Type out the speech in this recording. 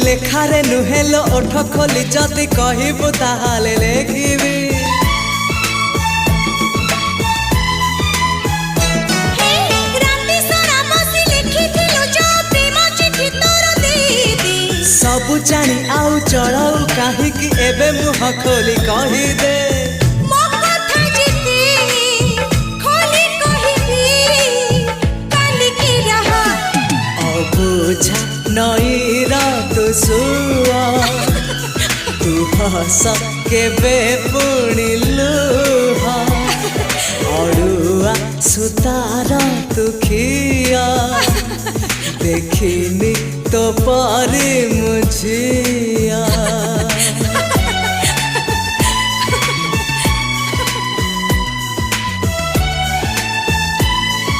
लेखारे नुहेलो ओठ खोली जदि कहबू ताहाले लेखिबी सबु जानी आउ चढ़ाऊ काहीकि एबे मुह खोली कही दे अबुझा नईर तू सुआ तू हस केबे पुणी लुह अड़ुआ सुतार तू खिया देखिनी तो पारी मुझे